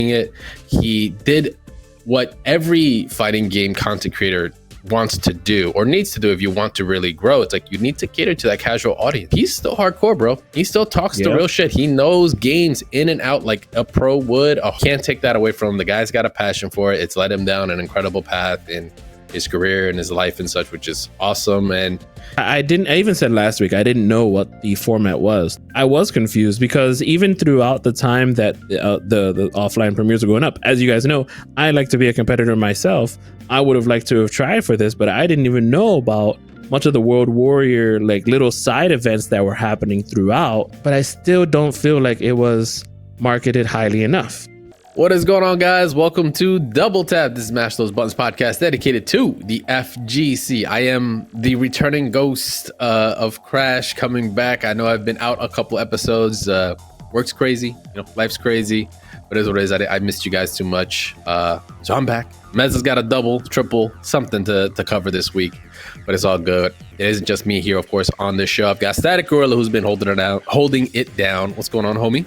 explaining it. He did what every fighting game content creator wants to do or needs to do if you want to really grow. It's like you need to cater to that casual audience. He's still hardcore, bro. He still talks the real shit. He knows games in and out like a pro would. Oh, can't take that away from him. The guy's got a passion for it. It's led him down an incredible path in his career and his life and such, which is awesome. And I even said last week, I didn't know what the format was. I was confused because even throughout the time that the offline premieres were going up, as you guys know, I like to be a competitor myself. I would have liked to have tried for this, but I didn't even know about much of the World Warrior, like little side events that were happening throughout, but I still don't feel like it was marketed highly enough. What is going on, guys? Welcome to Double Tap. This is Mash Those Buttons podcast dedicated to the FGC. I am the returning ghost of Crash coming back. I know I've been out a couple episodes. Work's crazy, life's crazy, but it is what it is. I missed you guys too much, so I'm back. Mez has got a double, triple, something to cover this week, but it's all good. It isn't just me here, of course, on this show. I've got Static Gorilla, who's been holding it down. What's going on, homie?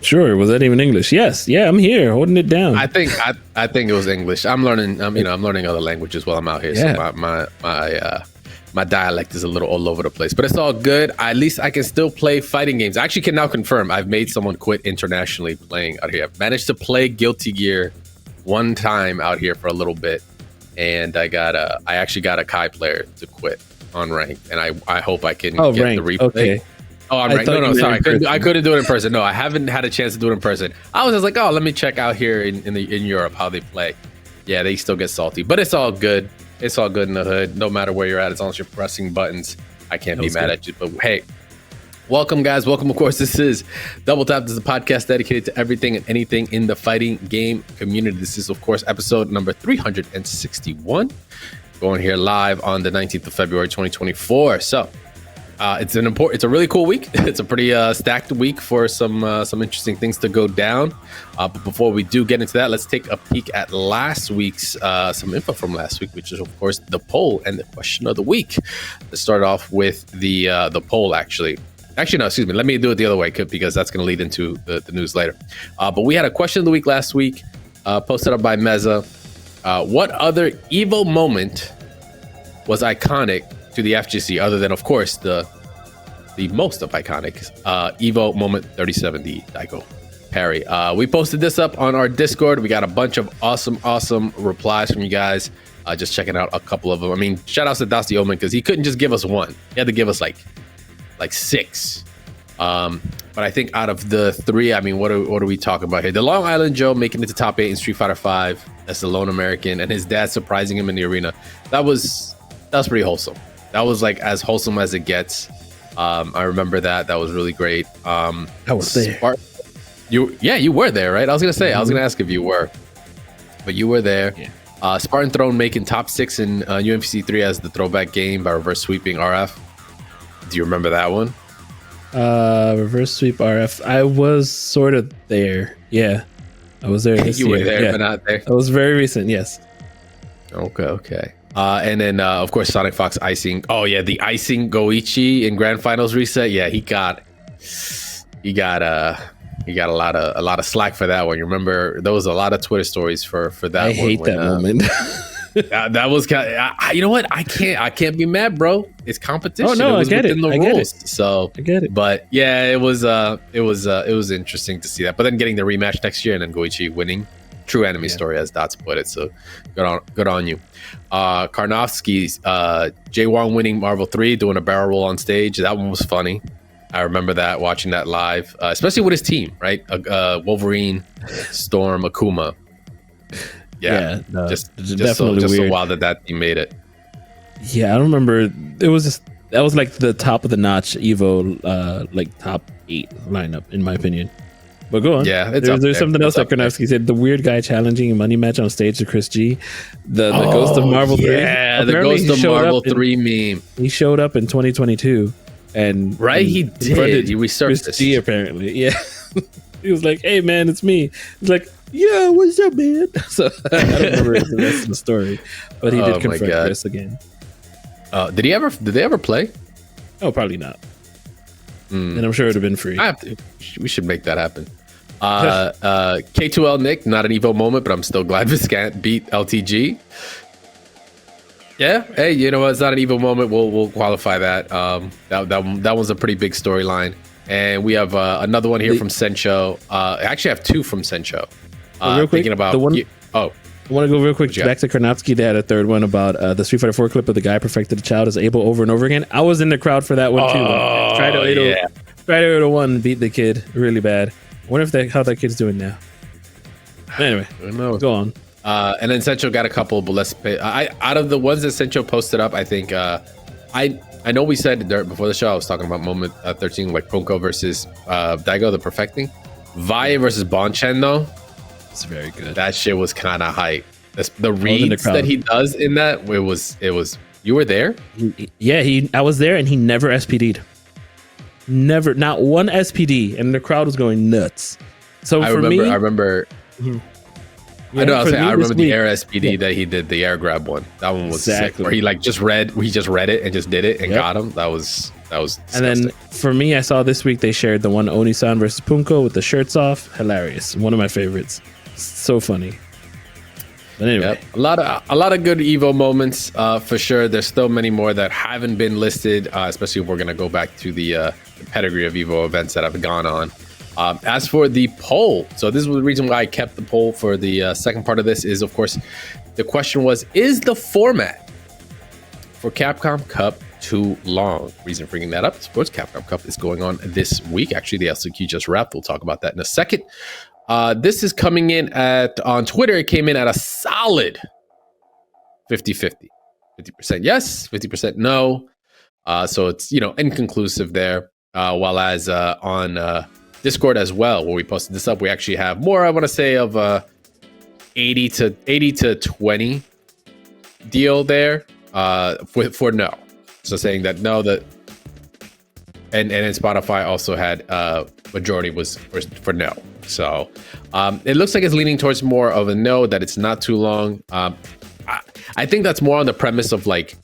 Sure. Was that even English? Yes. Yeah, I'm here holding it down. I think it was English. I'm learning. I'm learning other languages while I'm out here. Yeah. So my dialect is a little all over the place, but it's all good. At least I can still play fighting games. I actually can now confirm I've made someone quit internationally playing out here. I've managed to play Guilty Gear one time out here for a little bit, and I actually got a Kai player to quit on rank, and I hope I can get ranked. the replay. Okay. Oh, I'm right. No, sorry. I couldn't do it in person. No, I haven't had a chance to do it in person. I was just like, let me check out here in Europe how they play. Yeah, they still get salty, but it's all good. It's all good in the hood. No matter where you're at, as long as you're pressing buttons, I can't be mad at you. But hey, welcome, guys. Welcome, of course. This is Double Tap. This is a podcast dedicated to everything and anything in the fighting game community. This is, of course, episode number 361. Going here live on the 19th of February, 2024. So it's a really cool week. It's a pretty stacked week for some interesting things to go down. But before we do get into that, let's take a peek at last week's some info from last week, which is of course the poll and the question of the week. Let's start off with the poll. Actually, no, excuse me. Let me do it the other way because that's going to lead into the news later. But we had a question of the week last week, posted up by Meza. What other Evo moment was iconic to the FGC, other than, of course, the most of iconic Evo moment 3070 Daiko parry? We posted this up on our Discord. We got a bunch of awesome replies from you guys. Just checking out a couple of them. I mean, shout outs to Dusty Omen because he couldn't just give us one. He had to give us like six. But I think out of the three, I mean, what are we talking about here? The Long Island Joe making it to top 8 in Street Fighter 5 as the lone American, and his dad surprising him in the arena. That was pretty wholesome. That was like as wholesome as it gets. I remember that. That was really great. I was there. You were there, right? I was gonna say. I was gonna ask if you were, but you were there. Yeah. Spartan Throne making top 6 in UMPC 3 as the throwback game by reverse sweeping RF. Do you remember that one? Reverse sweep RF. I was sort of there. Yeah, I was there. You were there, but not there. It was very recent. Yes. Okay. And then, of course, Sonic Fox icing. Oh yeah, the icing Goichi in Grand Finals reset. Yeah, he got a lot of slack for that one. You remember there was a lot of Twitter stories for that. I hate that moment. That was kind of, you know what? I can't be mad, bro. It's competition. Oh no, I get it. I get it. So I get it. But yeah, it was interesting to see that. But then getting the rematch next year and then Goichi winning. True anime story, as Dots put it. So good on you. Karnofsky's Jay Wong winning Marvel 3, doing a barrel roll on stage. That one was funny. I remember that, watching that live, especially with his team, right? Wolverine, Storm, Akuma. Yeah, no, just so wild that team made it. Yeah, I don't remember. That was like the top of the notch Evo, like top 8 lineup in my opinion. But go on. Yeah, there's something else that Karnofsky said. The weird guy challenging a money match on stage to Chris G. The Ghost of Marvel 3. Yeah, the Ghost of Marvel 3 meme. He showed up in 2022. And he did. He resurfaced. Chris G, apparently. Yeah. He was like, hey, man, it's me. He's like, yeah, what's up, man? So I don't remember the rest of the story. But he did confront Chris again. Did they ever play? Oh, probably not. And I'm sure it would have been free. We should make that happen. K2L Nick, not an Evo moment, but I'm still glad Viscant beat LTG. Yeah, hey, you know what? It's not an Evo moment. We'll qualify that. That was a pretty big storyline. And we have another one here from Sencho. I actually have two from Sencho. Real quick, thinking about the one. I want to go real quick back to Karnowski. They had a third one about the Street Fighter 4 clip of the guy perfected a child as Abel over and over again. I was in the crowd for that one too. Strider 801 beat the kid really bad. I wonder if how that kid's doing now. Anyway, go on. And then Sencho got a couple, but let's pay. Out of the ones that Sencho posted up, I think I know we said before the show I was talking about moment 13, like Punko versus Daigo, the perfecting. Valle versus Bonchen though. It's very good. That shit was kind of hype. The reads that he does in that, it was. You were there? I was there, and he never SPD'd. Never, not one SPD, and the crowd was going nuts. So I remember. Mm-hmm. Yeah, I remember the air SPD that he did, the air grab one. That one was sick. Where he just read it and just did it and got him. That was disgusting. And then for me, I saw this week they shared the one Oni-san versus Punko with the shirts off. Hilarious. One of my favorites. So funny. But anyway, a lot of good Evo moments for sure. There's still many more that haven't been listed, especially if we're gonna go back to the pedigree of Evo events that have gone on. As for the poll, so this was the reason why I kept the poll for the second part of this is, of course, the question was, is the format for Capcom Cup too long? Reason for bringing that up, of course, Capcom Cup is going on this week. Actually, the LCQ just wrapped. We'll talk about that in a second. This is coming in on Twitter, it came in at a solid 50-50. 50% yes, 50% no. So it's, inconclusive there. While as on Discord as well, where we posted this up, we actually have more, I want to say, of 80 to 20 deal there for no. So saying that no, and then Spotify also had majority was for no. So it looks like it's leaning towards more of a no, that it's not too long. I think that's more on the premise of like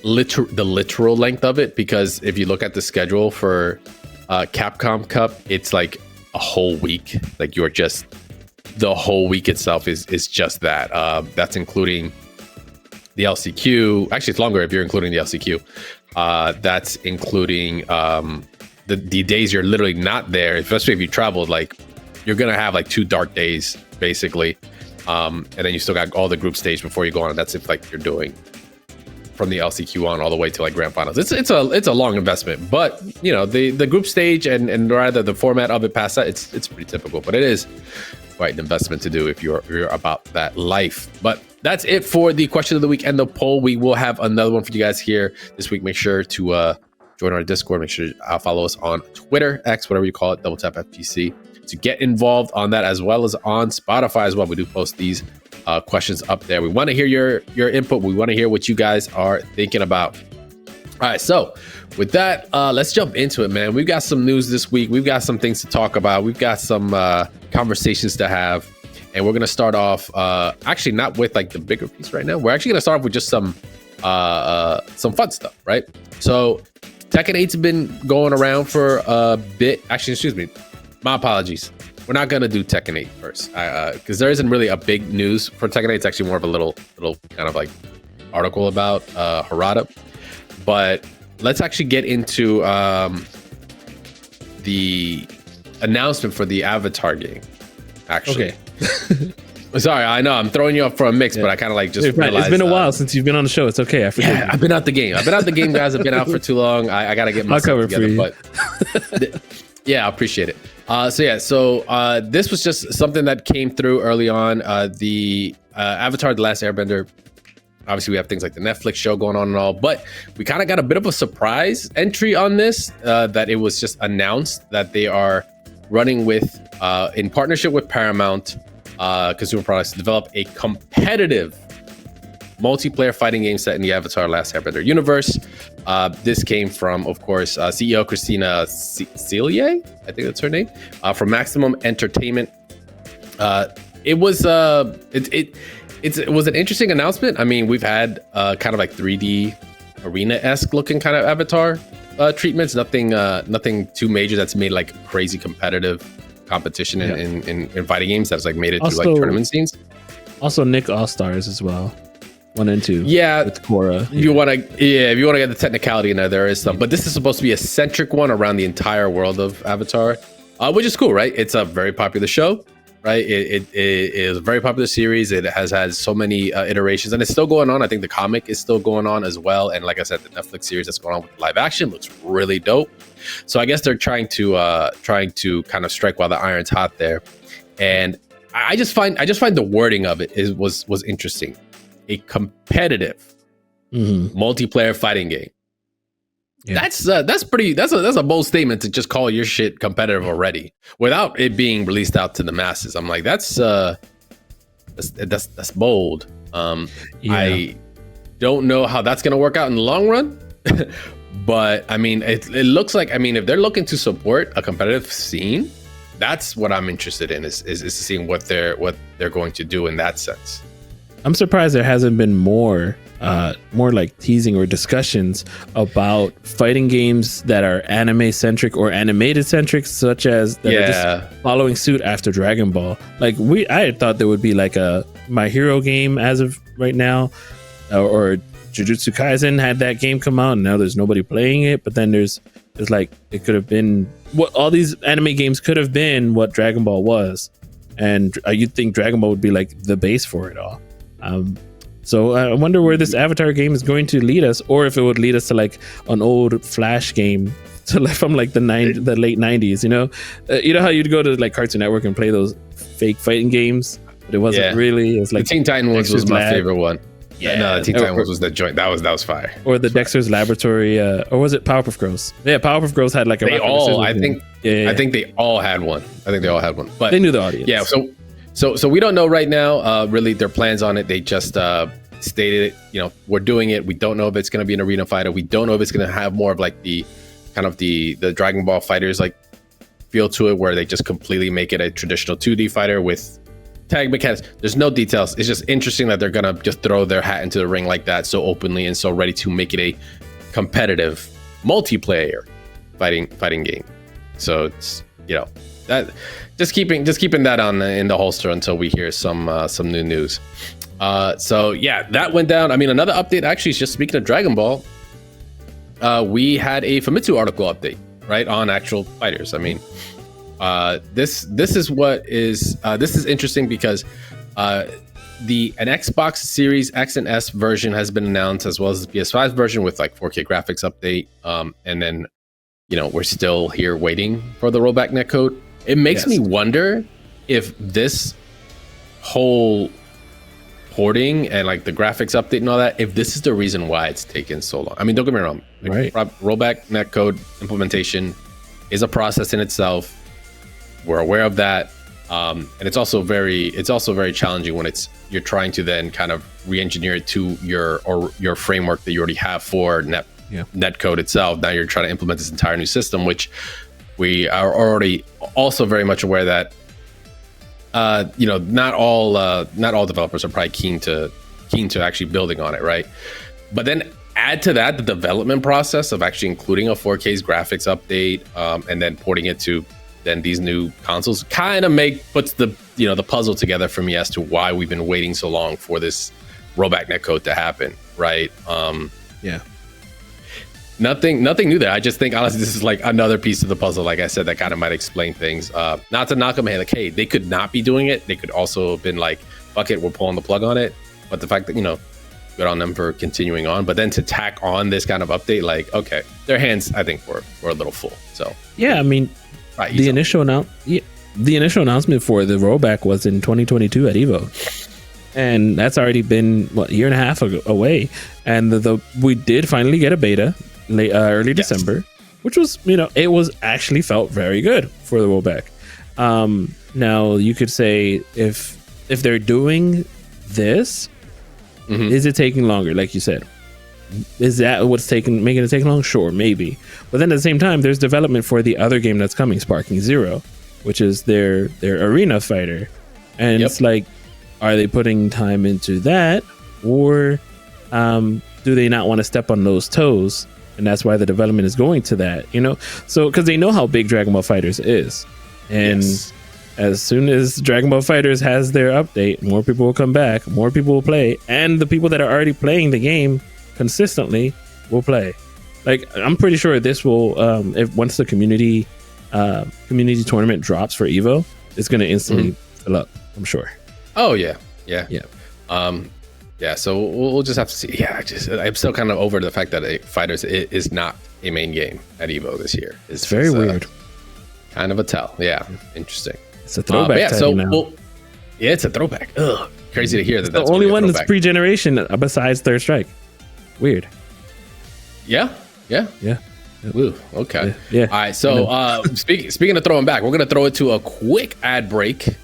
the literal length of it, because if you look at the schedule for Capcom Cup, it's like a whole week. Like the whole week itself is just that. That's including the LCQ. Actually, it's longer if you're including the LCQ. That's including the days you're literally not there, especially if you traveled. Like you're gonna have like 2 dark days basically, and then you still got all the group stage before you go on. That's if like you're doing from the LCQ on all the way to like grand finals. It's a long investment, but the group stage and rather the format of it past that, it's pretty typical, but it is quite an investment to do if you're about that life. But that's it for the question of the week and the poll. We will have another one for you guys here this week. Make sure to join our Discord. Make sure to follow us on Twitter, X, whatever you call it, Double Tap FGC, to get involved on that, as well as on Spotify as well. We do post these questions up there. We want to hear your input. We want to hear what you guys are thinking about. All right, so with that, let's jump into it, man. We've got some news this week. We've got some things to talk about. We've got some conversations to have, and we're gonna start off actually not with like the bigger piece right now. We're actually gonna start off with just some fun stuff, right? So Tekken 8's been going around for a bit. Actually, excuse me, my apologies. We're not gonna do Tekken 8 first, because there isn't really a big news for Tekken 8. It's actually more of a little kind of like article about Harada. But let's actually get into the announcement for the Avatar game. Actually, okay. Sorry, I know I'm throwing you up for a mix, but I kind of like just realized, it's been a while since you've been on the show. It's okay. I forget. Yeah, I've been out the game. Guys. I've been out for too long. I gotta get myself together. But yeah, I appreciate it. So this was just something that came through early on. The Avatar: The Last Airbender. Obviously, we have things like the Netflix show going on and all, but we kind of got a bit of a surprise entry on this, that it was just announced that they are running with, in partnership with Paramount Consumer Products, to develop a competitive multiplayer fighting game set in the Avatar: Last Airbender universe. This came from, of course, CEO Christina Cellier, I think that's her name, from Maximum Entertainment. It was an interesting announcement. I mean, we've had kind of like 3D arena-esque looking kind of Avatar treatments. Nothing too major that's made like crazy competitive competition in fighting games that's like made it Also, through like tournament scenes. Also, Nick All Stars as well. 1 and 2. Yeah, with Korra. If you want to get the technicality in there is some. But this is supposed to be a centric one around the entire world of Avatar, which is cool, right? It's a very popular show, right? It is a very popular series. It has had so many iterations, and it's still going on. I think the comic is still going on as well. And like I said, the Netflix series that's going on with live action looks really dope. So I guess they're trying to kind of strike while the iron's hot there. And I just find the wording of it was interesting. A competitive multiplayer fighting game. Yeah. That's a bold statement to just call your shit competitive already without it being released out to the masses. I'm like, that's bold. I don't know how that's gonna work out in the long run. But I mean, it looks like, I mean, if they're looking to support a competitive scene, that's what I'm interested in is seeing what they're going to do in that sense. I'm surprised there hasn't been more like teasing or discussions about fighting games that are anime centric or animated centric, such as that are just following suit after Dragon Ball. Like I had thought there would be like a My Hero game as of right now, or Jujutsu Kaisen had that game come out, and now there's nobody playing it. But then there's like, it could have been what all these anime games could have been what Dragon Ball was, and you'd think Dragon Ball would be like the base for it all. So I wonder where this Avatar game is going to lead us, or if it would lead us to like an old Flash game from like the late 90s. You know how you'd go to like Cartoon Network and play those fake fighting games, but it wasn't really. It was like the Teen Titan ones was my favorite one. Yeah, no, the Teen Titan was the joint. That was fire. Or the Dexter's Laboratory, or was it Powerpuff Girls? Yeah, Powerpuff Girls had like a. They all, I think they all had one. But they knew the audience. Yeah, so we don't know right now. Really, their plans on it. They just stated it. We're doing it. We don't know if it's going to be an arena fighter. We don't know if it's going to have more of like the kind of the Dragon Ball fighters like feel to it, where they just completely make it a traditional 2D fighter with tag mechanics. There's no details. It's just interesting that they're gonna just throw their hat into the ring like that so openly and so ready to make it a competitive multiplayer fighting game. So it's that just keeping that on in the holster until we hear some new news. So yeah, that went down. I mean, another update actually is just speaking of Dragon Ball. We had a Famitsu article update, right, on actual fighters. I mean, this is interesting because an Xbox Series X and S version has been announced, as well as the PS5 version with like 4K graphics update. And then we're still here waiting for the rollback netcode. It makes me wonder if this whole porting and like the graphics update and all that, if this is the reason why it's taken so long. I mean, don't get me wrong, right? Rollback netcode implementation is a process in itself. We're aware of that, and it's also very challenging when you're trying to then kind of re-engineer it to your framework that you already have for netcode itself. Now you're trying to implement this entire new system, which we are already also very much aware that not all developers are probably keen to actually building on it, right? But then add to that the development process of actually including a 4K's graphics update, and then porting it to then these new consoles kind of puts the the puzzle together for me as to why we've been waiting so long for this rollback netcode to happen, right? Nothing new there. I just think honestly this is like another piece of the puzzle, like I said, that kind of might explain things. Not to knock them, like, hey, they could not be doing it. They could also have been like, fuck it, we're pulling the plug on it. But the fact that good on them for continuing on, but then to tack on this kind of update, like, okay, their hands I think were a little full. So yeah, I mean, the initial announcement for the rollback was in 2022 at Evo, and that's already been a year and a half away. And we did finally get a beta early December, which was it was actually felt very good for the rollback. Now you could say if they're doing this, is it taking longer? Like you said, is that what's making it take long? Sure, maybe. But then at the same time, there's development for the other game that's coming, Sparking Zero, which is their arena fighter. And it's like, are they putting time into that, or do they not want to step on those toes? And that's why the development is going to that, So because they know how big Dragon Ball FighterZ is, and as soon as Dragon Ball FighterZ has their update, more people will come back, more people will play, and the people that are already playing the game consistently will play. Like, I'm pretty sure this will, if once the community tournament drops for Evo, it's going to instantly fill up, I'm sure. Oh yeah. So we'll just have to see. Yeah, I'm still kind of over the fact that FighterZ is not a main game at Evo this year. It's very weird. Kind of a tell. Yeah, interesting. It's a throwback. It's a throwback. Ugh, crazy to hear that. That's the only one that's pre-generation besides Third Strike. Weird. Yeah. Ooh, okay. Yeah. All right. So speaking of throwing back, we're gonna throw it to a quick ad break, and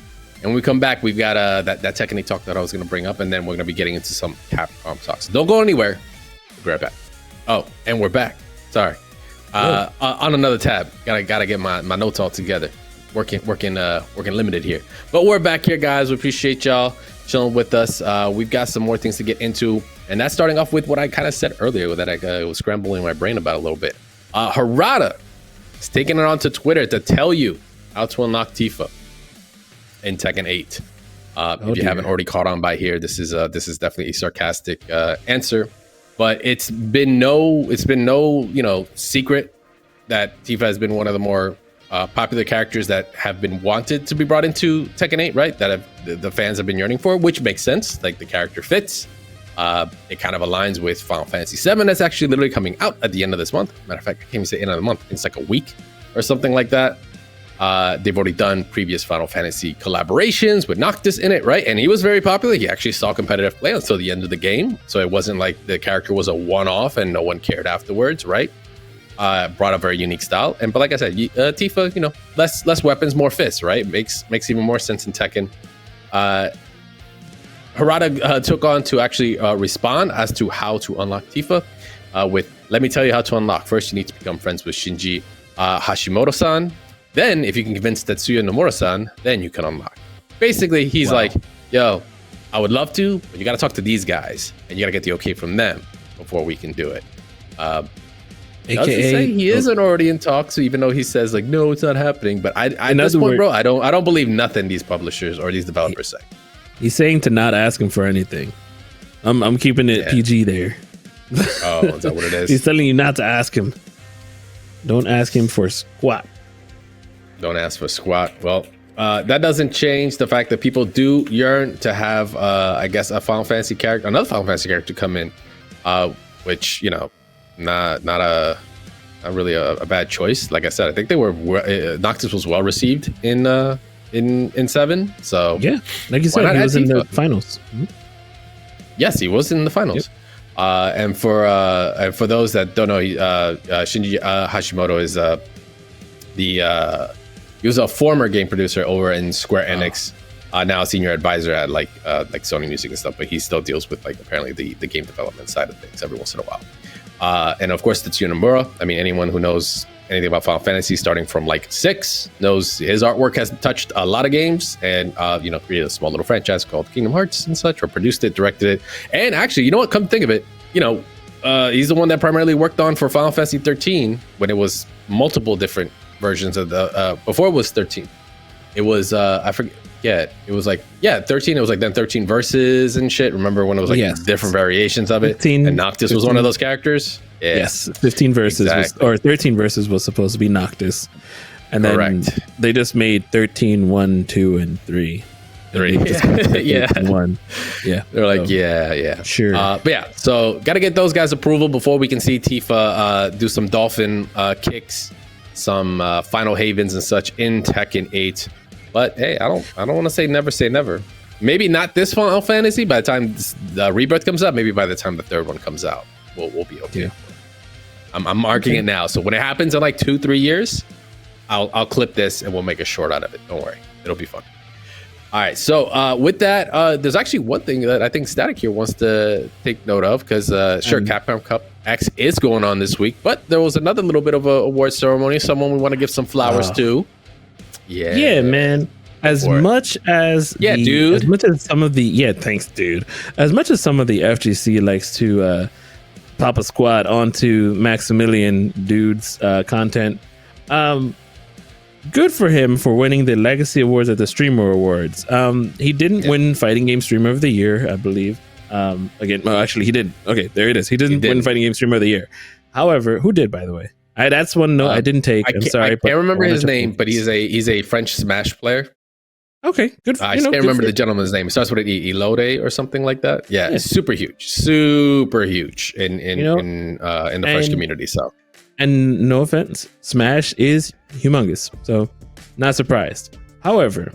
when we come back, we've got that Tekken talk that I was gonna bring up, and then we're gonna be getting into some Capcom talks. Don't go anywhere. We'll be right back. Oh, and we're back. Sorry. On another tab. Gotta get my notes all together. Working limited here, but we're back here, guys. We appreciate y'all chilling with us. We've got some more things to get into, and that's starting off with what I kind of said earlier that I was scrambling my brain about a little bit. Harada is taking it onto Twitter to tell you how to unlock Tifa in Tekken 8. If you haven't already caught on by here, this is definitely a sarcastic answer, but it's been no secret that Tifa has been one of the more popular characters that have been wanted to be brought into Tekken 8, right? That the fans have been yearning for, which makes sense. Like, the character fits. It kind of aligns with Final Fantasy VII. That's actually literally coming out at the end of this month. Matter of fact, I can't even say end of the month. It's like a week or something like that. They've already done previous Final Fantasy collaborations with Noctis in it, right? And he was very popular. He actually saw competitive play until the end of the game. So it wasn't like the character was a one-off and no one cared afterwards, right? Brought a very unique style. But like I said, Tifa, less weapons, more fists, right? Makes even more sense in Tekken. Harada took on to actually respond as to how to unlock Tifa with, let me tell you how to unlock. First, you need to become friends with Shinji Hashimoto-san. Then, if you can convince Tetsuya Nomura-san, then you can unlock. Basically, he's like, yo, I would love to, but you got to talk to these guys, and you got to get the okay from them before we can do it. AKA, he isn't already in talks, even though he says like, no, it's not happening. But at this point, bro, I don't believe nothing these publishers or these developers say. He's saying to not ask him for anything. I'm keeping it PG there. Oh, is that what it is? He's telling you not to ask him. Don't ask him for squat. Don't ask for squat. Well, that doesn't change the fact that people do yearn to have, I guess, another Final Fantasy character come in, which, not really a bad choice. Like I said, I think they were Noctis was well received in 7. So yeah, like you said, he was in the finals. Mm-hmm. Yes, he was in the finals. And for those that don't know, Shinji Hashimoto is he was a former game producer over in Square Enix. Now a senior advisor at like Sony Music and stuff, but he still deals with like apparently the game development side of things every once in a while. And of course, Tetsuya Nomura. I mean, anyone who knows anything about Final Fantasy starting from like 6 knows his artwork has touched a lot of games and created a small little franchise called Kingdom Hearts and such, or produced it, directed it. And actually, you know what, come to think of it, he's the one that primarily worked on for Final Fantasy 13 when it was multiple different versions of the before it was 13. It was I forget. Yeah, it was like 13. It was like then 13 verses and shit. Remember when it was like different variations of it? 15, and Noctis 15. Was one of those characters. Yeah. Yes, 15 verses or 13 verses was supposed to be Noctis, and then they just made 13, 1, 2, and 3. Yeah. 1. Yeah. They're like, yeah. Sure. But yeah, so got to get those guys' approval before we can see Tifa do some dolphin kicks, some final havens and such in Tekken 8. But hey, I don't want to say never. Maybe not this Final Fantasy. By the time the Rebirth comes out, maybe by the time the third one comes out, we'll be okay. Yeah. I'm marking it now. So when it happens in like 2-3 years, I'll clip this and we'll make a short out of it. Don't worry, it'll be fun. All right. So with that, there's actually one thing that I think Static here wants to take note of because Capcom Cup X is going on this week, but there was another little bit of a award ceremony. Someone we want to give some flowers to. Yeah, man. As much as some of the thanks, dude. As much as some of the FGC likes to pop a squad onto Maximilian dude's content, good for him for winning the Legacy Awards at the Streamer Awards. He didn't win Fighting Game Streamer of the Year, I believe. Actually, he did. Okay, there it is. He didn't win Fighting Game Streamer of the Year. However, who did, by the way? That's one note I didn't take. I'm sorry. I can't remember his name, but he's a French Smash player. Okay, good. I can't remember the gentleman's name. It starts with an Elode or something like that. Yeah, it's super huge in the French community. So, and no offense, Smash is humongous. So, not surprised. However,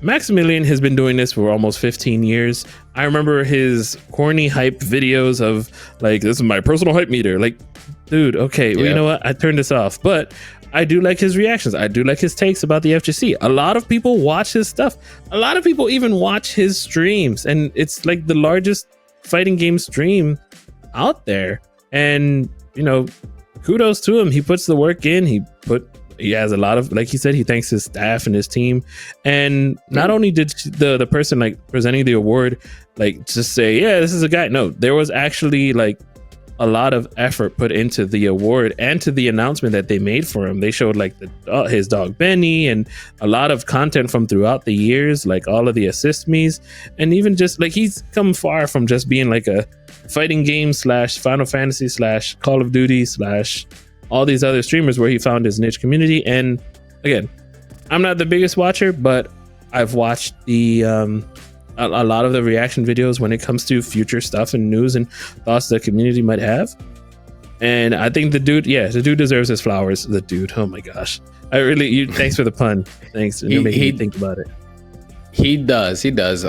Maximilian has been doing this for almost 15 years. I remember his corny hype videos of like, this is my personal hype meter. Like, dude, okay, well, you know what? I turned this off, but I do like his reactions. I do like his takes about the FGC. A lot of people watch his stuff. A lot of people even watch his streams, and it's like the largest fighting game stream out there. And, you know, kudos to him. He puts the work in. He has a lot of, like he said, he thanks his staff and his team. And not only did the person like presenting the award like just say, yeah, this is a guy. No, there was actually like a lot of effort put into the award and to the announcement that they made for him. They showed like his dog Benny and a lot of content from throughout the years, like all of the assist me's, and even just like he's come far from just being like a fighting game / Final Fantasy / Call of Duty / all these other streamers where he found his niche community. And again, I'm not the biggest watcher, but I've watched the a lot of the reaction videos when it comes to future stuff and news and thoughts the community might have. And I think the dude deserves his flowers. The dude, oh my gosh. Thanks for the pun. Thanks. You're making me think about it. He does. Because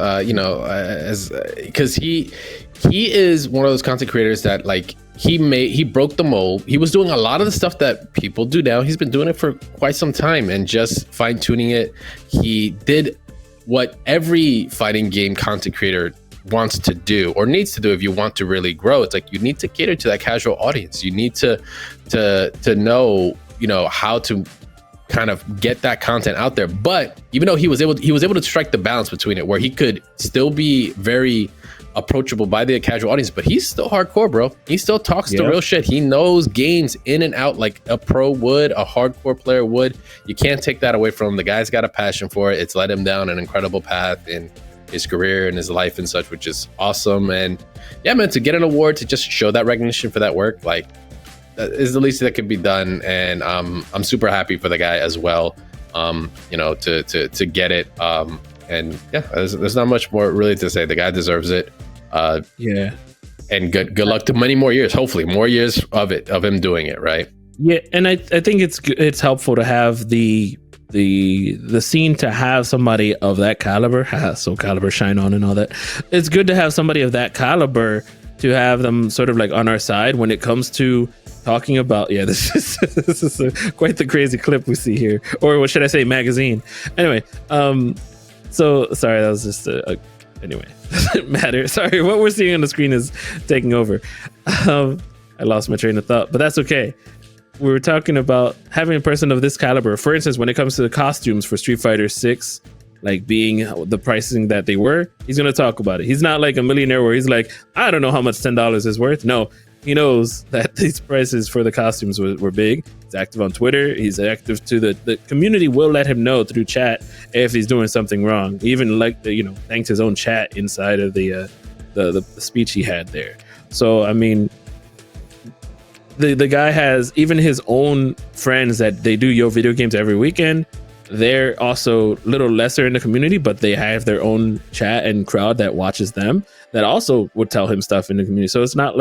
he is one of those content creators that like he broke the mold. He was doing a lot of the stuff that people do now. He's been doing it for quite some time and just fine tuning it. He did what every fighting game content creator wants to do or needs to do if you want to really grow. It's like you need to cater to that casual audience. You need to know, you know, how to kind of get that content out there. But even though he was able to strike the balance between it where he could still be very approachable by the casual audience, but he's still hardcore, bro. He still talks the real shit. He knows games in and out like a pro would, a hardcore player would. You can't take that away from him. The guy's got a passion for it. It's led him down an incredible path in his career and his life and such, which is awesome. And yeah, man, to get an award, to just show that recognition for that work, like that is the least that could be done. And I'm super happy for the guy as well. You know, to get it. And yeah, there's not much more really to say. The guy deserves it. And good luck to many more years. Hopefully, more years of him doing it, right? Yeah, and I think it's helpful to have the scene to have somebody of that caliber. So caliber shine on and all that. It's good to have somebody of that caliber to have them sort of like on our side when it comes to talking about. Yeah, this is quite the crazy clip we see here, or what should I say, magazine. Anyway, so sorry, that was just anyway, doesn't matter. Sorry, what we're seeing on the screen is taking over. I lost my train of thought, but that's okay. We were talking about having a person of this caliber. For instance, when it comes to the costumes for Street Fighter 6, like being the pricing that they were, he's going to talk about it. He's not like a millionaire where he's like, I don't know how much $10 is worth. No, he knows that these prices for the costumes were big. He's active on Twitter. He's active to the community will let him know through chat if he's doing something wrong. Even like thanks his own chat inside of the speech he had there. So I mean, the guy has even his own friends that they do Yo Video Games every weekend. They're also a little lesser in the community, but they have their own chat and crowd that watches them that also would tell him stuff in the community. So it's not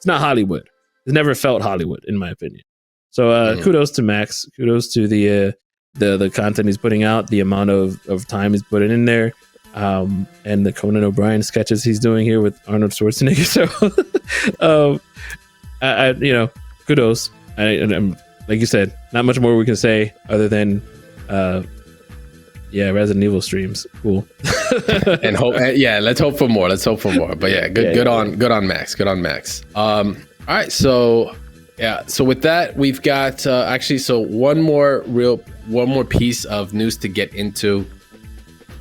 Hollywood. It's never felt Hollywood, in my opinion. So kudos to Max. Kudos to the content he's putting out, the amount of time he's putting in there, and the Conan O'Brien sketches he's doing here with Arnold Schwarzenegger. So, kudos. I'm like you said, not much more we can say other than, Resident Evil streams, cool. And hope, let's hope for more. But yeah, good on Max. All right, so with that, we've got one more piece of news to get into,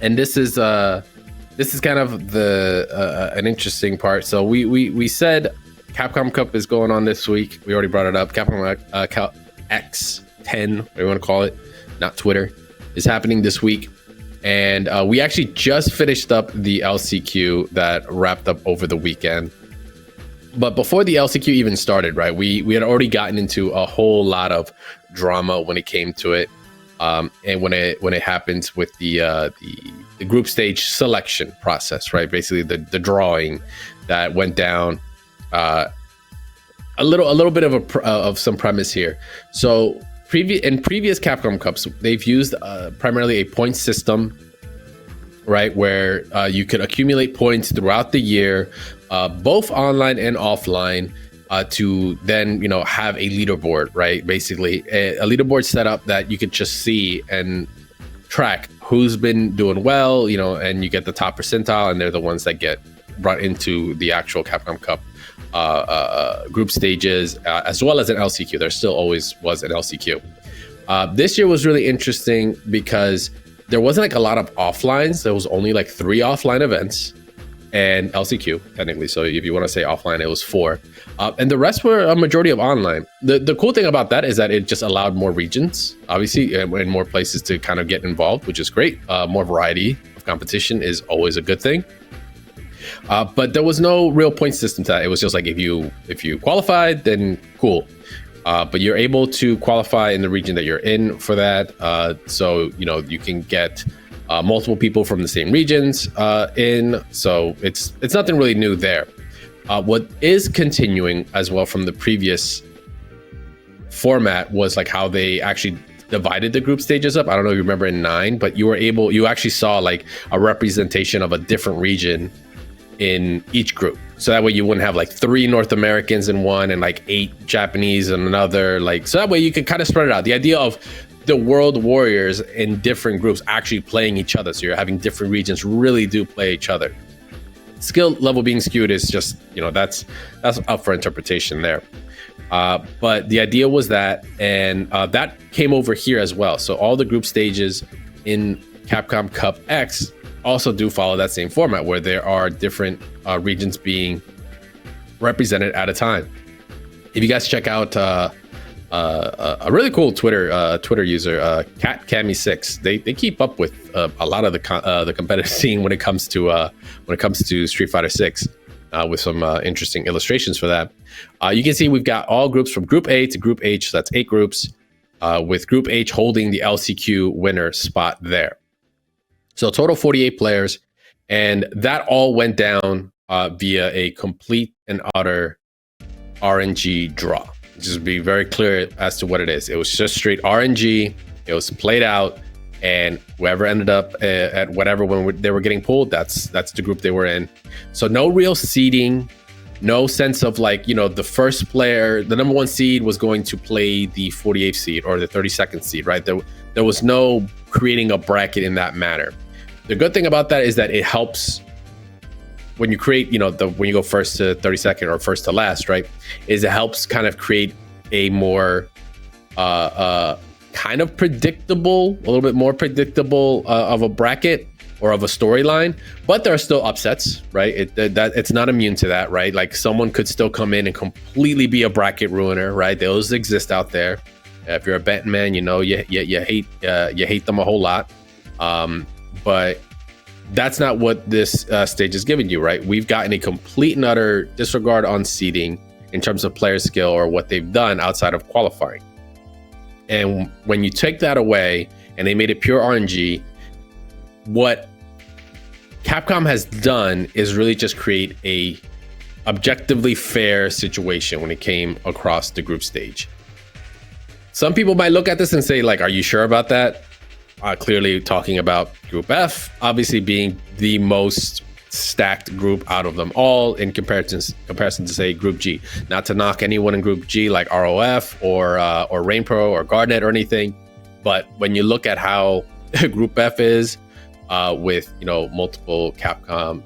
and this is kind of an interesting part. So we said Capcom Cup is going on this week. We already brought it up. Capcom X10, whatever you want to call it. not Twitter, is happening this week. And we actually just finished up the LCQ that wrapped up over the weekend. But before the LCQ even started, right, we had already gotten into a whole lot of drama when it came to it. And when it happens with the group stage selection process, right? Basically the drawing that went down. A little bit of some premise here. So in previous Capcom Cups, they've used primarily a point system, right, where you could accumulate points throughout the year, both online and offline, to then have a leaderboard, right? Basically, a leaderboard setup that you could just see and track who's been doing well, and you get the top percentile, and they're the ones that get brought into the actual Capcom Cup group stages, as well as an LCQ. There still always was an LCQ. This year was really interesting because there wasn't like a lot of offlines. There was only like 3 offline events and LCQ technically. So if you want to say offline, it was 4. And the rest were a majority of online. The cool thing about that is that it just allowed more regions, obviously, and more places to kind of get involved, which is great. More variety of competition is always a good thing. But there was no real point system to that. It was just like if you qualified, then cool. But you're able to qualify in the region that you're in for that. So you can get multiple people from the same regions in. So it's nothing really new there. What is continuing as well from the previous format was like how they actually divided the group stages up. I don't know if you remember in 9, but you actually saw like a representation of a different region in each group. So that way you wouldn't have like 3 North Americans in one and like 8 Japanese in another. So that way you could kind of spread it out. The idea of the World Warriors in different groups actually playing each other. So you're having different regions really do play each other. Skill level being skewed is just, that's up for interpretation there. But the idea was that, and that came over here as well. So all the group stages in Capcom Cup X also do follow that same format where there are different regions being represented at a time. If you guys check out a really cool Twitter user, CatCammy6, they keep up with a lot of the competitive scene when it comes to Street Fighter 6, with some interesting illustrations for that. You can see we've got all groups from Group A to Group H. So that's 8 groups, with Group H holding the LCQ winner spot there. So total 48 players, and that all went down via a complete and utter RNG draw. Just to be very clear as to what it is. It was just straight RNG. It was played out, and whoever ended up at whatever when they were getting pulled, that's the group they were in. So no real seeding, no sense of like, the first player, the number 1 seed was going to play the 48th seed or the 32nd seed, right? There was no creating a bracket in that manner. The good thing about that is that it helps when you create, when you go first to 32nd or first to last, right? Is it helps kind of create a more kind of predictable, a little bit more predictable of a bracket or of a storyline. But there are still upsets, right? It's not immune to that, right? Like someone could still come in and completely be a bracket ruiner, right? Those exist out there. If you're a betting man, you hate them a whole lot. But that's not what this stage is giving you, right? We've gotten a complete and utter disregard on seeding in terms of player skill or what they've done outside of qualifying. And when you take that away and they made it pure RNG, what Capcom has done is really just create a objectively fair situation when it came across the group stage. Some people might look at this and say, like, are you sure about that? Clearly talking about Group F, obviously being the most stacked group out of them all in comparison to say Group G. Not to knock anyone in Group G like ROF or RainPro or Garnet or anything, but when you look at how Group F is, with multiple Capcom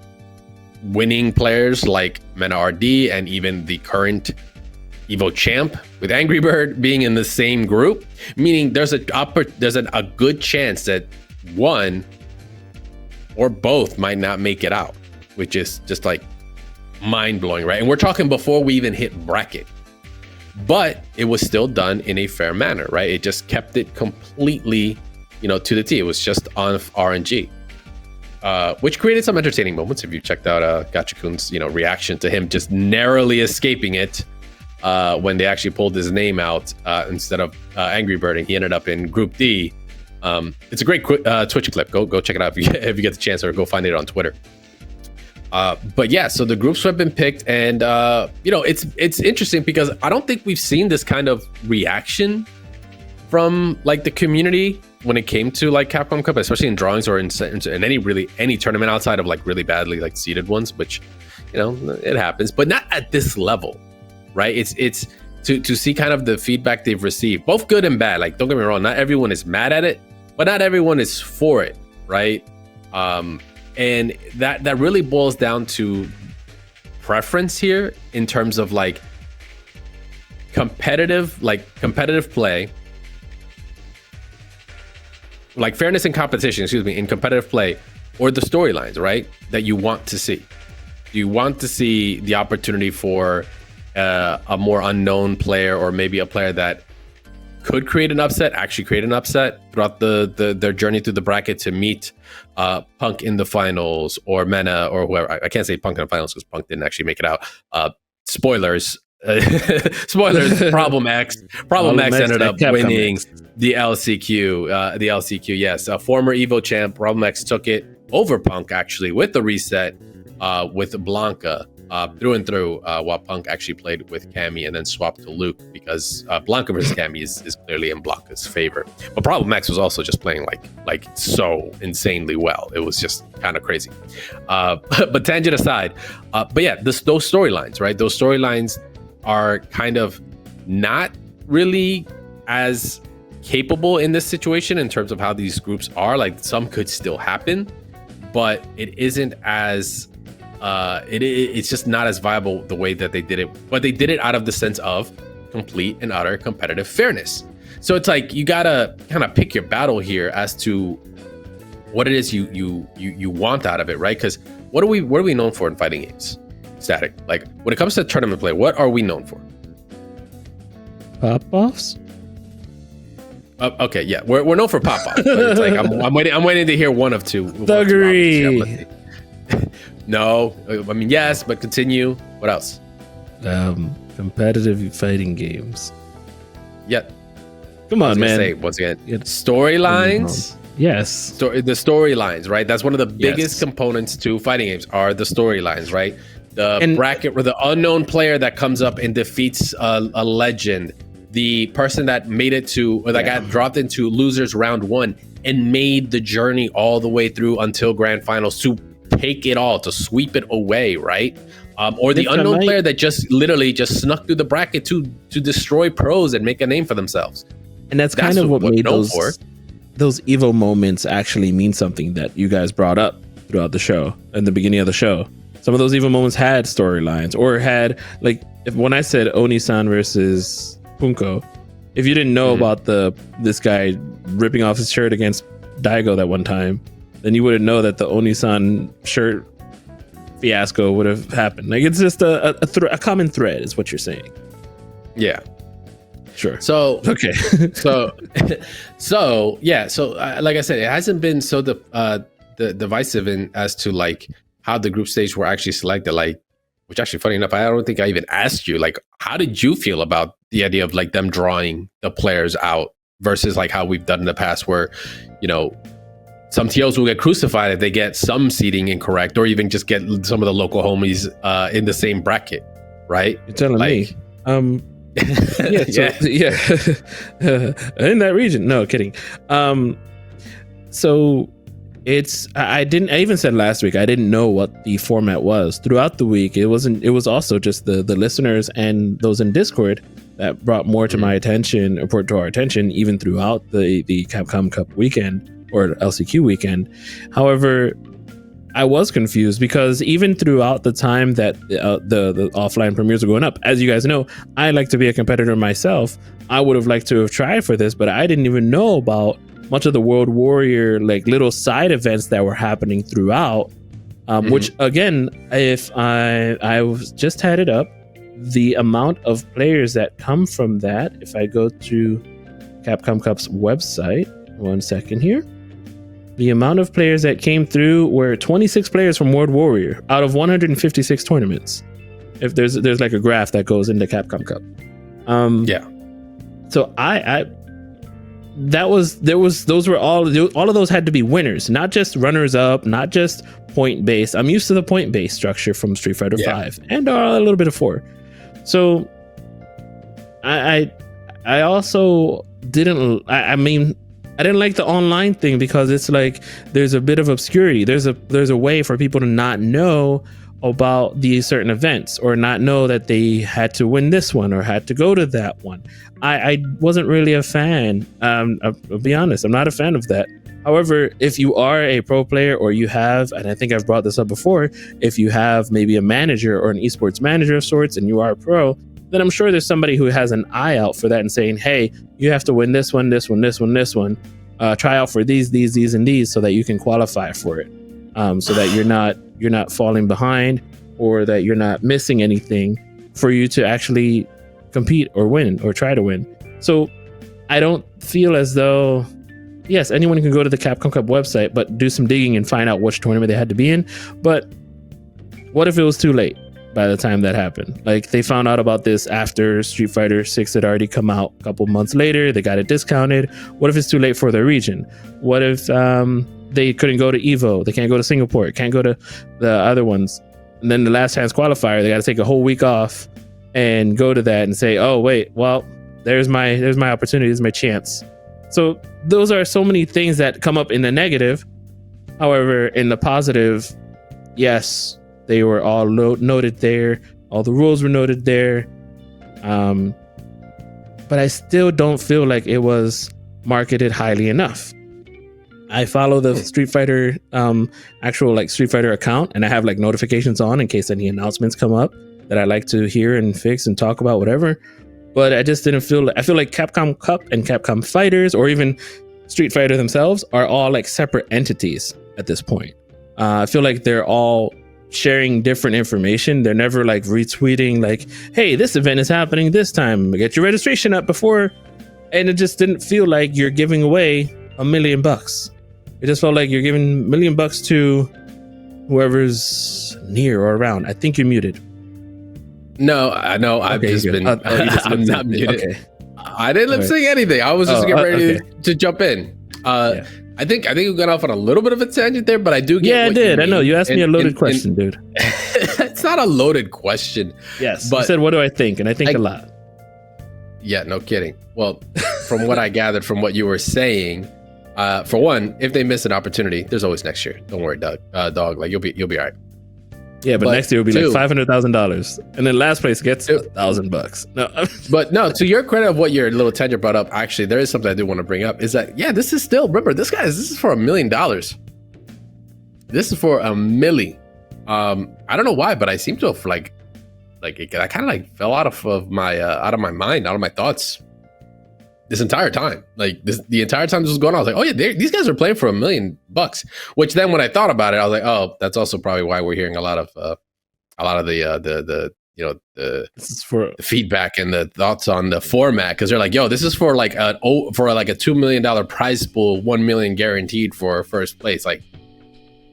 winning players like Mena RD and even the current Evo champ with Angry Bird being in the same group, meaning there's a good chance that one or both might not make it out, which is just like mind-blowing, right? And we're talking before we even hit bracket, but it was still done in a fair manner, right? It just kept it completely to the T. It was just on RNG, which created some entertaining moments. If you checked out Gacha-kun's reaction to him just narrowly escaping it when they actually pulled his name out instead of Angry Birding, he ended up in Group D. It's a great Twitch clip. Go check it out if you get the chance, or go find it on Twitter. But yeah, so the groups have been picked, and it's interesting because I don't think we've seen this kind of reaction from like the community when it came to like Capcom Cup, especially in drawings or in any tournament outside of like really badly like seeded ones, which it happens, but not at this level, right? It's to see kind of the feedback they've received, both good and bad. Like, don't get me wrong, not everyone is mad at it, but not everyone is for it, right? And that really boils down to preference here in terms of like competitive play, like fairness in competition, in competitive play, or the storylines, right? That you want to see. You want to see the opportunity for a more unknown player, or maybe a player that could create an upset throughout their journey through the bracket to meet Punk in the finals, or Mena, or whoever. I can't say Punk in the finals because Punk didn't actually make it out. Spoilers. Problem X ended up winning the LCQ. Yes, a former Evo champ, Problem X, took it over Punk actually with the reset with Blanca through and through, while Punk actually played with Cammy and then swapped to Luke because Blanca versus Cammy is clearly in Blanca's favor. But Problem X was also just playing like so insanely well. It was just kind of crazy. But tangent aside, but yeah, those storylines, right? Those storylines are kind of not really as capable in this situation in terms of how these groups are. Like, some could still happen, but it isn't as it's just not as viable the way that they did it. But they did it out of the sense of complete and utter competitive fairness. So it's like you gotta kind of pick your battle here as to what it is you want out of it, right? Because what are we known for in fighting games? Static. Like, when it comes to tournament play, what are we known for? Pop-offs? Okay, yeah, we're known for pop-offs. But it's like I'm waiting to hear one of two. Thuggery. No, I mean, yes, but continue. What else? Competitive fighting games. Yeah. Come on, man. Say, once again, storylines. Yes. The storylines, right? That's one of the biggest components to fighting games, are the storylines, right? The bracket, or the unknown player that comes up and defeats a legend, the person that made it to, or that got dropped into losers round 1 and made the journey all the way through until grand finals to take it all, to sweep it away, right? Or the unknown player that just literally just snuck through the bracket to destroy pros and make a name for themselves. And that's kind of what made those Evo moments actually mean something that you guys brought up throughout the show, in the beginning of the show. Some of those Evo moments had storylines, or had, like, when I said Oni-san versus Punko, if you didn't know about this guy ripping off his shirt against Daigo that one time, then you wouldn't know that the Oni-san shirt fiasco would have happened. Like, it's just a common thread, is what you're saying. Yeah. Sure. So okay. so yeah. So like I said, it hasn't been so divisive as to like how the group stage were actually selected. Like, which actually, funny enough, I don't think I even asked you. Like, how did you feel about the idea of like them drawing the players out versus like how we've done in the past, where some TOs will get crucified if they get some seeding incorrect, or even just get some of the local homies in the same bracket, right? You're telling me. Yeah. In that region. No, kidding. So it's, I even said last week, I didn't know what the format was. Throughout the week, it was also just the listeners and those in Discord that brought more to my attention, or to our attention, even throughout the Capcom Cup weekend, or LCQ weekend. However, I was confused because even throughout the time that the offline premieres were going up, as you guys know, I like to be a competitor myself. I would have liked to have tried for this, but I didn't even know about much of the World Warrior, like, little side events that were happening throughout. Which, again, if I just had it up, the amount of players that come from that, if I go to Capcom Cup's website, 1 second here. The amount of players that came through were 26 players from World Warrior out of 156 tournaments. If there's like a graph that goes into Capcom Cup. So those were all of those had to be winners, not just runners up, not just point based. I'm used to the point based structure from Street Fighter 5 and a little bit of 4. So I also didn't. I didn't like the online thing because it's like there's a bit of obscurity. There's a way for people to not know about these certain events or not know that they had to win this one or had to go to that one. I wasn't really a fan. I'll be honest, I'm not a fan of that. However, if you are a pro player or you have, and I think I've brought this up before, if you have maybe a manager or an esports manager of sorts and you are a pro, then I'm sure there's somebody who has an eye out for that and saying, hey, you have to win this one, this one, this one, this one. Try out for these, and these so that you can qualify for it. So that you're not falling behind or that you're not missing anything for you to actually compete or win or try to win. So I don't feel as though, yes, anyone can go to the Capcom Cup website, but do some digging and find out which tournament they had to be in. But what if it was too late by the time that happened? Like they found out about this after Street Fighter 6 had already come out a couple months later. They got it discounted. What if it's too late for their region? What if they couldn't go to Evo? They can't go to Singapore. Can't go to the other ones. And then the last chance qualifier, they got to take a whole week off and go to that and say, oh wait, well, there's my opportunity, there's my chance. So those are so many things that come up in the negative. However, in the positive, yes, they were all noted there. All the rules were noted there. But I still don't feel like it was marketed highly enough. I follow the Street Fighter actual like Street Fighter account, and I have like notifications on in case any announcements come up that I like to hear and fix and talk about, whatever. But I just didn't feel I feel like Capcom Cup and Capcom Fighters or even Street Fighter themselves are all like separate entities at this point. I feel like they're all sharing different information. They're never like retweeting like, hey, this event is happening this time, get your registration up before. And it just didn't feel like you're giving away $1 million. It just felt like you're giving $1 million to whoever's near or around. I think you're muted. No, I know. I've just been. I'm not muted. Okay. I didn't lip sync anything. I was just getting ready to jump in. I think we got off on a little bit of a tangent there, but I do get. Yeah, I did. I know you asked me a loaded question, dude. It's not a loaded question. Yes, but you said, "What do I think?" And I think a lot. Yeah, no kidding. Well, from what I gathered from what you were saying, for one, if they miss an opportunity, there's always next year. Don't worry, dog. Like you'll be all right. Yeah, but next year will be like $500,000, and then last place gets $1,000. No, but no. To your credit of what your little tangent brought up, actually, there is something I do want to bring up. Is that this is still, remember, this is for $1 million. This is for $1 million. I don't know why, but I seem to have like I kind of like fell out of my mind, out of my thoughts this entire time. Like the entire time this was going on, I was like, oh yeah, these guys are playing for $1 million. Which then when I thought about it, I was like, oh, that's also probably why we're hearing a lot of the feedback and the thoughts on the format, because they're like, yo, this is for like a $2 million prize pool, 1 million guaranteed for first place. Like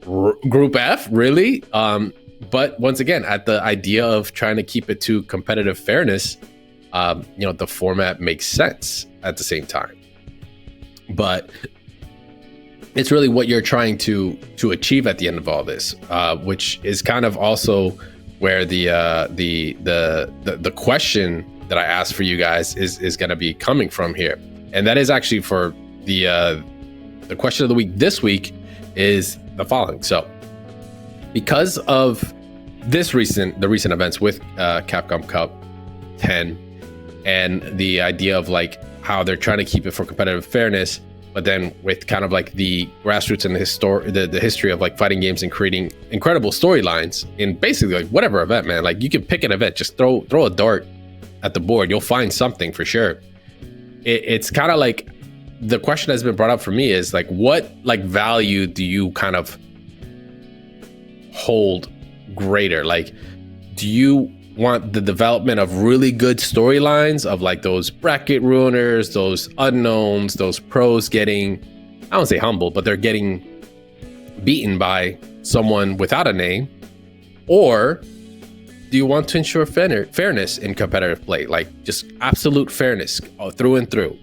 Group F, really? But once again, at the idea of trying to keep it to competitive fairness, the format makes sense at the same time. But it's really what you're trying to achieve at the end of all this, which is kind of also where the question that I asked for you guys is going to be coming from here, and that is actually for the question of the week. This week is the following. So, because of the recent events with Capcom Cup 10 and the idea of like how they're trying to keep it for competitive fairness, but then with kind of like the grassroots and the history of like fighting games and creating incredible storylines in basically like whatever event, man. Like you can pick an event, just throw a dart at the board, you'll find something for sure. It's kind of like the question that's been brought up for me is like, what like value do you kind of hold greater? Like, do you want the development of really good storylines of like those bracket ruiners, those unknowns, those pros getting I don't say humble, but they're getting beaten by someone without a name? Or do you want to ensure fairness in competitive play, like just absolute fairness through and through?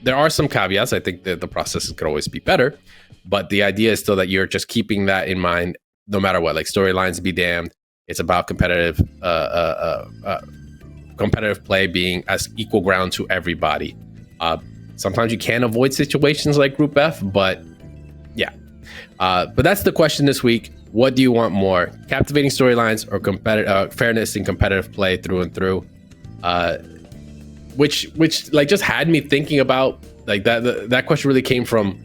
There are some caveats. I think that the processes could always be better, but the idea is still that you're just keeping that in mind no matter what. Like, storylines be damned, it's about competitive play being as equal ground to everybody. Sometimes you can avoid situations like Group F, but yeah. But that's the question this week. What do you want more? Captivating storylines or fairness in competitive play through and through? Which like just had me thinking about like that question really came from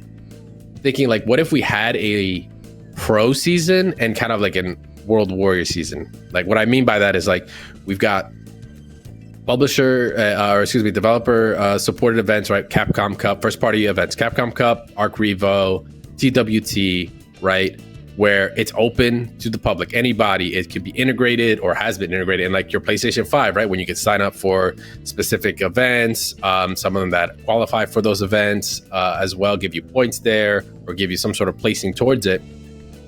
thinking like, what if we had a pro season and kind of like a World Warrior season? Like, what I mean by that is like, we've got developer supported events, right? Capcom Cup, first party events, Capcom Cup, Arc Revo, TWT, right? Where it's open to the public, anybody. It can be integrated or has been integrated in like your PlayStation 5, right? When you can sign up for specific events, some of them that qualify for those events as well, give you points there or give you some sort of placing towards it.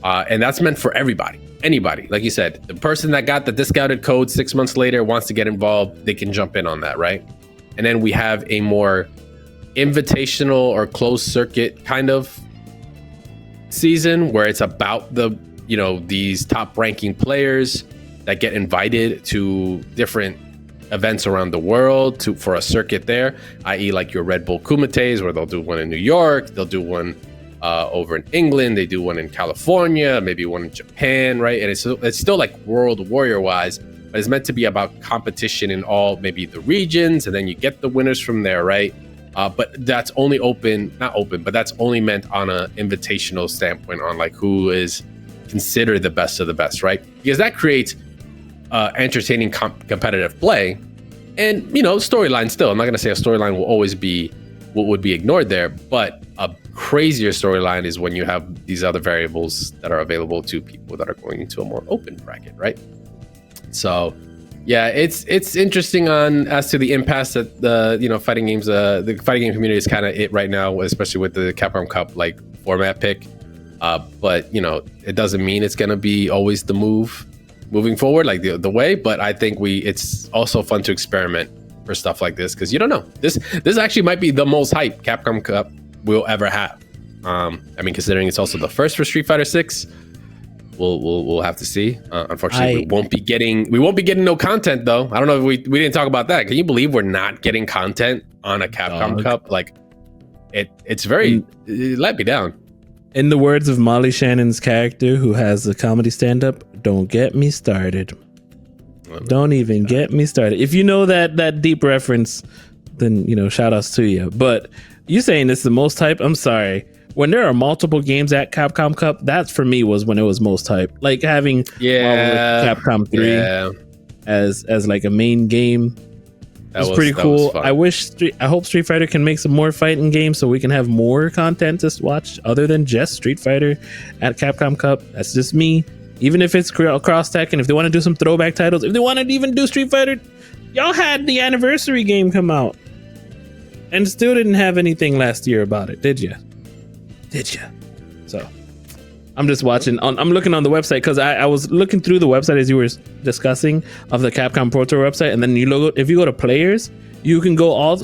And that's meant for everybody, anybody. Like you said, the person that got the discounted code 6 months later wants to get involved, they can jump in on that, right? And then we have a more invitational or closed circuit kind of season where it's about these top ranking players that get invited to different events around the world for a circuit there, i.e. like your Red Bull Kumites, where they'll do one in New York, they'll do one over in England, they do one in California, maybe one in Japan, right? And it's still like World Warrior wise, but it's meant to be about competition in all maybe the regions, and then you get the winners from there, right? But that's only but that's only meant on an invitational standpoint on like who is considered the best of the best, right? Because that creates entertaining competitive play and, storyline still. I'm not going to say a storyline will always be what would be ignored there, but a crazier storyline is when you have these other variables that are available to people that are going into a more open bracket, right? So yeah, it's interesting as to the impasse that the fighting game community is kind of it right now, especially with the Capcom Cup like format pick. But it doesn't mean it's gonna be always the moving forward, like the way. But I think it's also fun to experiment for stuff like this because you don't know. This actually might be the most hype Capcom Cup we'll ever have. Considering it's also the first for Street Fighter 6. We'll have to see. Unfortunately, we won't be getting no content though. I don't know if we didn't talk about that. Can you believe we're not getting content on a Capcom Cup? Like it's very it let me down. In the words of Molly Shannon's character, who has a comedy stand-up, "Don't get me started. Don't even get me started." If you know that deep reference, then shout outs to you. But you saying it's the most hype? I'm sorry. When there are multiple games at Capcom Cup, that for me was when it was most hype. Like having Capcom 3 as like a main game was pretty cool. I hope Street Fighter can make some more fighting games so we can have more content to watch other than just Street Fighter at Capcom Cup. That's just me. Even if it's cross-tech, and if they want to do some throwback titles, if they want to even do Street Fighter, y'all had the anniversary game come out and still didn't have anything last year about it, did you? So I'm just watching. I'm looking on the website because I was looking through the website as you were discussing of the Capcom Pro Tour website, and then if you go to players, you can go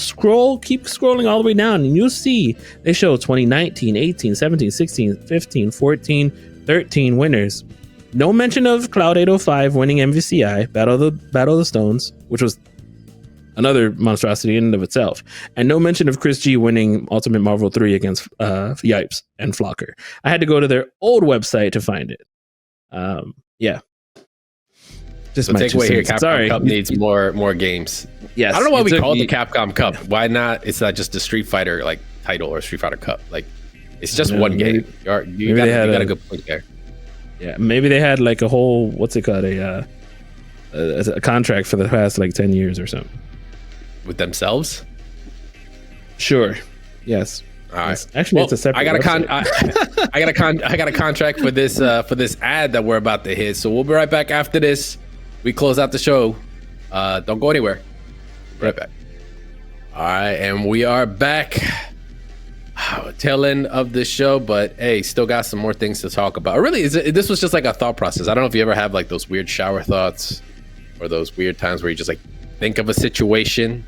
keep scrolling all the way down, and you'll see they show 2019, 18, 17, 16, 15, 14, 13 winners. No mention of Cloud 805 winning MVCI Battle of the Stones, which was another monstrosity in and of itself, and no mention of Chris G winning Ultimate Marvel 3 against Yipes and Flocker. I had to go to their old website to find it. Just so my takeaway here: Capcom Cup needs more games. Yes, I don't know why we call it the Capcom Cup. Why not? It's not just the Street Fighter like title or Street Fighter Cup. Like it's just one game. You got a good point there. Yeah, maybe they had like a whole a contract for the past like 10 years or something. With themselves? Sure. Yes. All right. Yes. Actually, it's a separate. I got a contract for this ad that we're about to hit. So we'll be right back after this. We close out the show. Don't go anywhere. Right back. All right, and we are back. tail end of the show, but hey, still got some more things to talk about. Really, this was just like a thought process. I don't know if you ever have like those weird shower thoughts or those weird times where you just like think of a situation.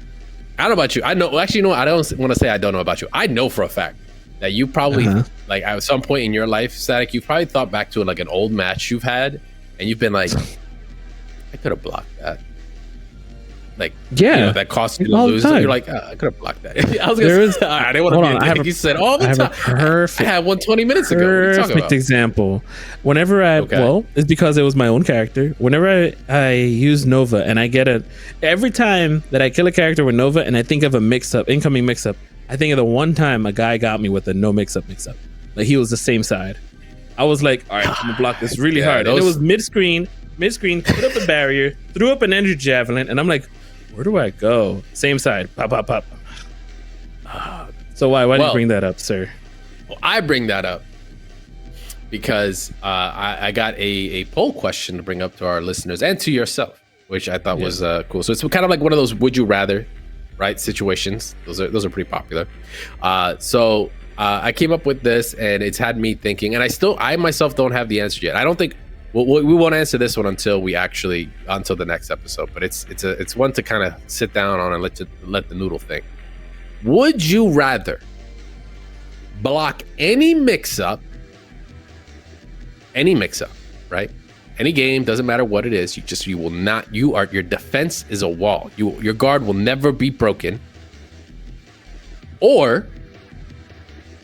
I don't know about you. I know, actually, you know what? I don't want to say I don't know about you. I know for a fact that you probably, like at some point in your life, Static, you've probably thought back to like an old match you've had, and you've been like, I could have blocked that. Like, yeah, you know, that cost you to lose. You're like, I could have blocked that. I was gonna say, I didn't want to be a dick. You said all the time. I had one 20 minutes ago. Perfect example. Whenever it's because it was my own character. Whenever I use Nova and I get every time that I kill a character with Nova and I think of a incoming mix-up, I think of the one time a guy got me with a no mix-up. Like he was the same side. I was like, all right, I'm gonna block this really hard. And it was mid-screen, put up a barrier, threw up an energy javelin, and I'm like, where do I go? Same side. Pop, pop, pop. So why do you bring that up, sir? Well, I bring that up because I got a poll question to bring up to our listeners and to yourself, which I thought was cool. So it's kind of like one of those would you rather, right, situations. Those are pretty popular. So I came up with this, and it's had me thinking, and I myself don't have the answer yet. I don't think we won't answer this one until the next episode, but it's one to kind of sit down on and let the noodle think. Would you rather block any mix-up, right? Any game, doesn't matter what it is, your defense is a wall. Your guard will never be broken, or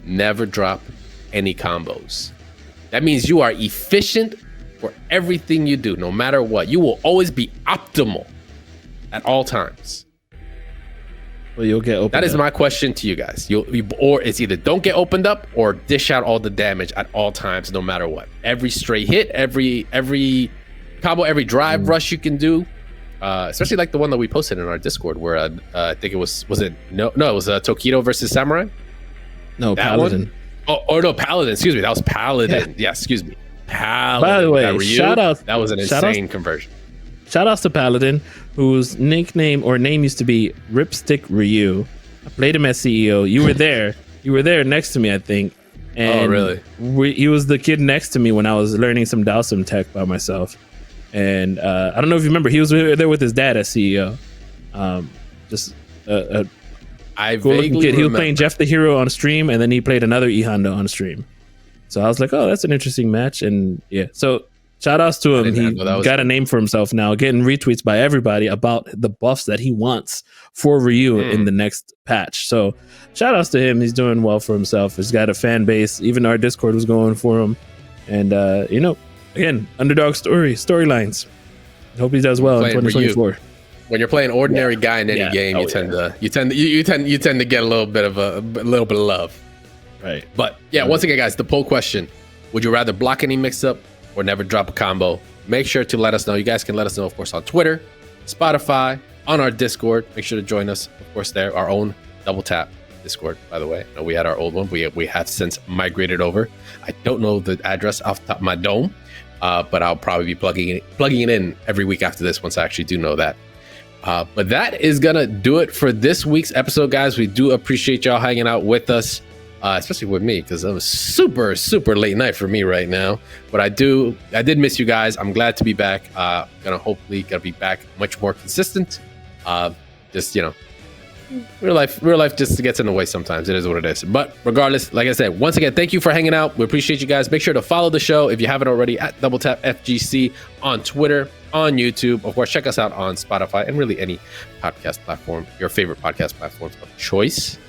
never drop any combos. That means you are efficient for everything you do, no matter what. You will always be optimal at all times. Well, you'll get opened. That is my question to you guys. Or it's either don't get opened up or dish out all the damage at all times, no matter what. Every stray hit, every combo, every drive rush you can do. Especially like the one that we posted in our Discord, where I think it was it Tokido versus Samurai? No, that Paladin. No, Paladin. Excuse me, that was Paladin. Yeah, excuse me. Paladin. By the way, shout out. That was an insane conversion. Shout outs to Paladin, whose name used to be Ripstick Ryu. I played him as CEO. You were there. You were there next to me, I think. And really? He was the kid next to me when I was learning some Dowsum tech by myself. And I don't know if you remember, he was there with his dad as CEO. I cool vaguely kid. He was remember. playing Jeff the Hero on stream, and then he played another E Honda on stream. So I was like, oh, that's an interesting match. And yeah, so shout outs to him. He got a name for himself now, getting retweets by everybody about the buffs that he wants for Ryu in the next patch. So shout outs to him. He's doing well for himself. He's got a fan base. Even our Discord was going for him. And, again, underdog storylines. Hope he does well in 2024. When you're playing ordinary guy in any game, you tend to get a little bit of love. Right. But yeah, once again, guys, the poll question: would you rather block any mix-up or never drop a combo? Make sure to let us know. You guys can let us know, of course, on Twitter, Spotify, on our Discord. Make sure to join us, of course, there. Our own Double Tap Discord, by the way. We had our old one. We have since migrated over. I don't know the address off the top of my dome, but I'll probably be plugging it in every week after this once I actually do know that. But that is gonna do it for this week's episode, guys. We do appreciate y'all hanging out with us, especially with me, because it was super late night for me right now. But I did miss you guys. I'm glad to be back. Hopefully be back much more consistent. Real life just gets in the way sometimes. It is what it is. But regardless, like I said, once again, thank you for hanging out. We appreciate you guys. Make sure to follow the show if you haven't already at Double Tap FGC on Twitter, on YouTube. Of course, check us out on Spotify and really any podcast platform, your favorite podcast platform of choice.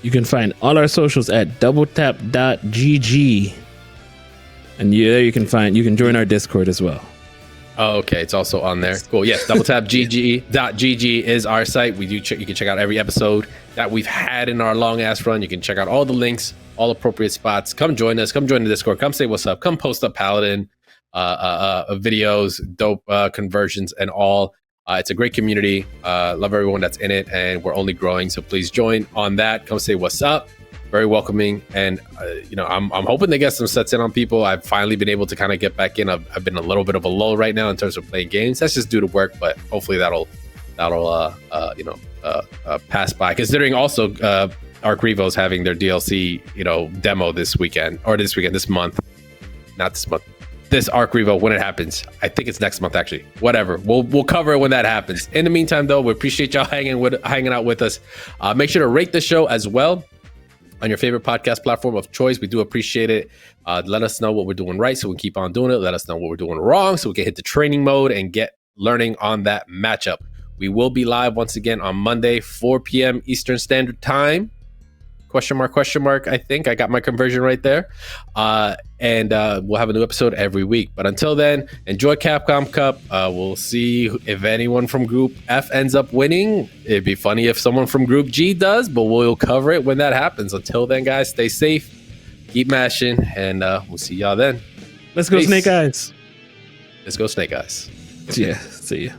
You can find all our socials at doubletap.gg. And there you can join our Discord as well. Oh, okay. It's also on there. Cool. Yes. Doubletapgg.gg is our site. You can check out every episode that we've had in our long ass run. You can check out all the links, all appropriate spots. Come join us. Come join the Discord. Come say what's up. Come post up Paladin videos, dope conversions and all. It's a great community. Love everyone that's in it, and we're only growing. So please join on that. Come say what's up. Very welcoming, and I'm hoping to get some sets in on people. I've finally been able to kind of get back in. I've been a little bit of a lull right now in terms of playing games. That's just due to work, but hopefully that'll pass by. Considering also Arc Revo's having their DLC, demo this month. Not this month. This Arc Revo when it happens. I think it's next month actually. Whatever. We'll cover it when that happens. In the meantime, though, we appreciate y'all hanging out with us. Make sure to rate the show as well on your favorite podcast platform of choice. We do appreciate it. Let us know what we're doing right so we can keep on doing it. Let us know what we're doing wrong so we can hit the training mode and get learning on that matchup. We will be live once again on Monday, 4 p.m. Eastern Standard Time. Question mark. I think I got my conversion right there. And we'll have a new episode every week. But until then, enjoy Capcom Cup. We'll see if anyone from Group F ends up winning. It'd be funny if someone from Group G does, but we'll cover it when that happens. Until then, guys, stay safe, keep mashing, and we'll see y'all then. Let's go, Snake Eyes. Let's go, Snake Eyes. Yeah, see ya.